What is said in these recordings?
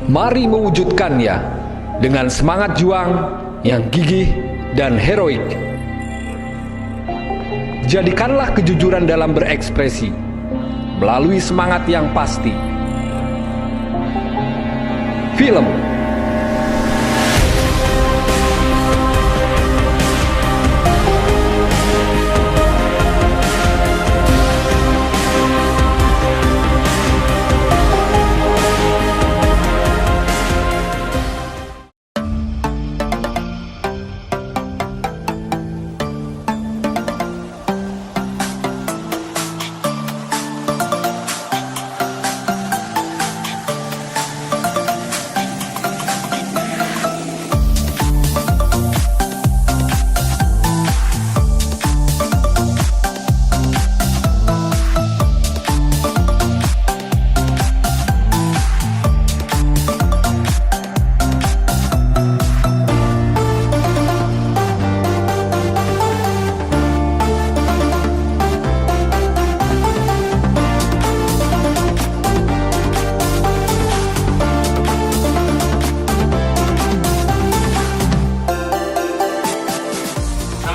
Mari mewujudkannya dengan semangat juang yang gigih dan heroik. Jadikanlah kejujuran dalam berekspresi melalui semangat yang pasti. Film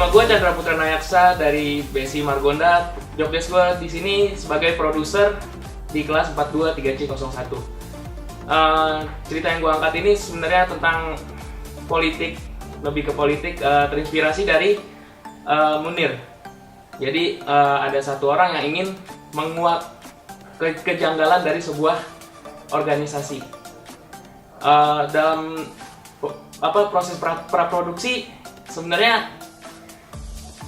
Gue Chandra Putra Nayaksa dari BSI Margonda. Jobdesk gue di sini sebagai produser di kelas 423C01. Cerita yang gue angkat ini sebenarnya tentang politik, lebih ke politik, terinspirasi dari Munir. Jadi ada satu orang yang ingin menguak kejanggalan dari sebuah organisasi. Dalam proses praproduksi sebenarnya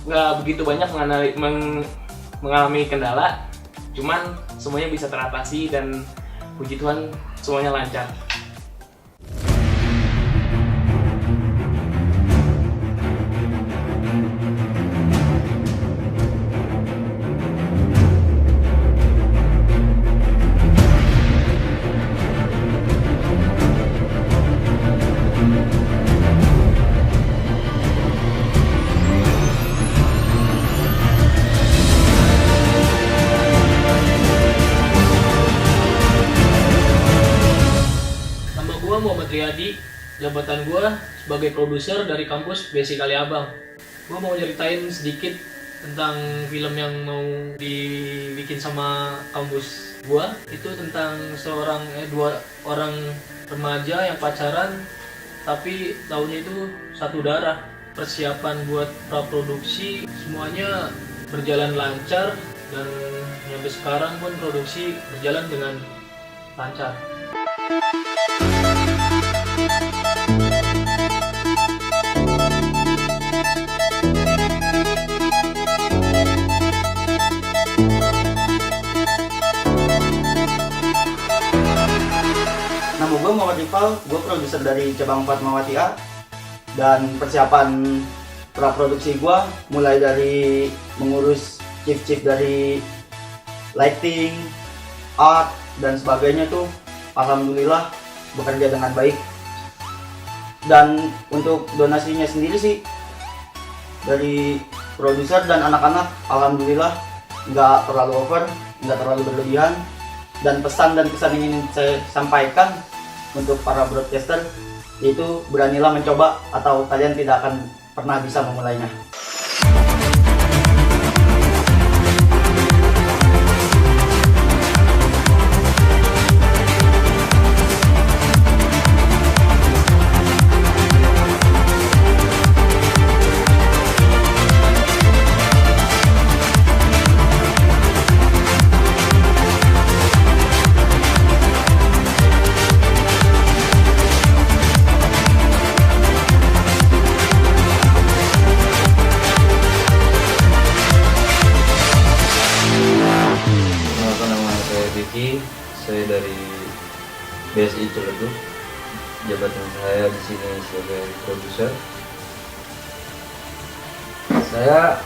nggak begitu banyak mengalami kendala, cuman semuanya bisa teratasi dan puji Tuhan semuanya lancar. Muhammad Riyadi, jabatan gue sebagai produser dari kampus BSI Kaliabang. Gue mau nyeritain sedikit tentang film yang mau dibikin sama kampus gue. Itu tentang dua orang remaja yang pacaran, tapi tahunnya itu satu darah. Persiapan buat praproduksi semuanya berjalan lancar, dan sampai sekarang pun produksi berjalan dengan lancar. Nama gue Muhammad Iqbal, gue produser dari cabang Fatmawati A. Dan persiapan praproduksi gue mulai dari mengurus chief dari lighting, art, dan sebagainya tuh alhamdulillah bekerja dengan baik. Dan untuk donasinya sendiri sih dari produser dan anak-anak alhamdulillah nggak terlalu over, nggak terlalu berlebihan. Dan pesan dan kesan yang ingin saya sampaikan untuk para broadcaster yaitu beranilah mencoba atau kalian tidak akan pernah bisa memulainya. Saya dari BSI Ciledug, jabatan saya di sini sebagai produser. Saya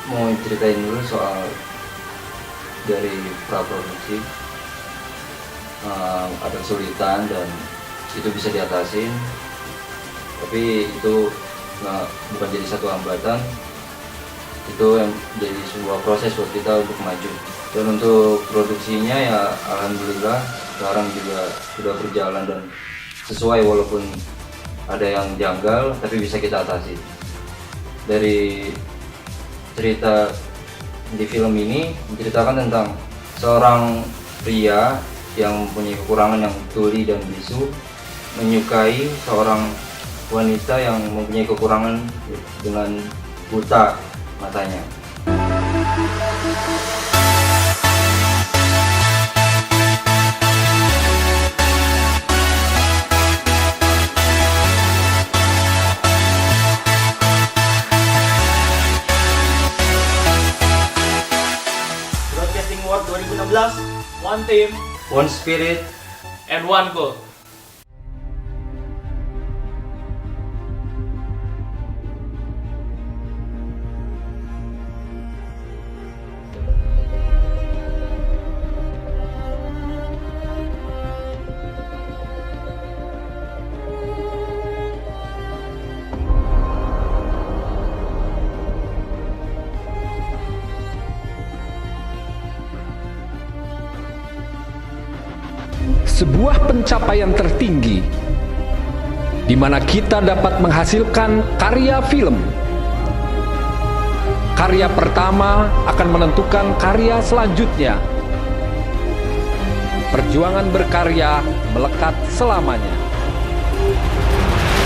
mau ceritain dulu soal dari praproduksi. Ada kesulitan dan itu bisa diatasin, tapi itu bukan jadi satu hambatan, itu yang jadi sebuah proses buat kita untuk maju. Dan untuk produksinya ya alhamdulillah sekarang juga sudah berjalan dan sesuai, walaupun ada yang janggal tapi bisa kita atasi. Dari cerita di film ini menceritakan tentang seorang pria yang mempunyai kekurangan yang tuli dan bisu menyukai seorang wanita yang mempunyai kekurangan dengan buta matanya. Broadcasting Award 2016, One team One spirit. and one goal. Sebuah pencapaian tertinggi di mana kita dapat menghasilkan karya film. Karya pertama akan menentukan karya selanjutnya. Perjuangan berkarya melekat selamanya.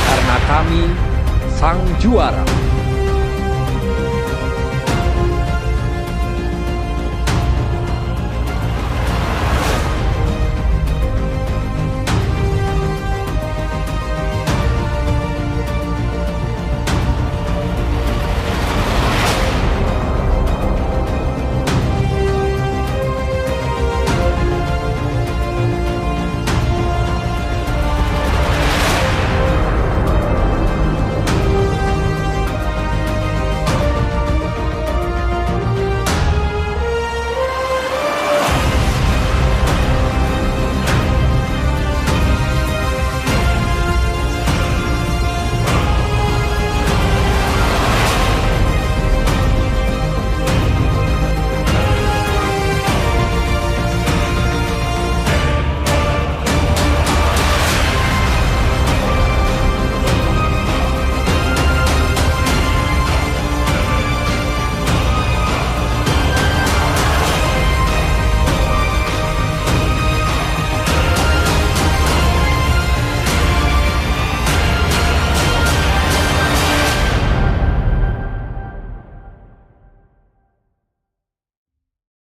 Karena kami sang juara.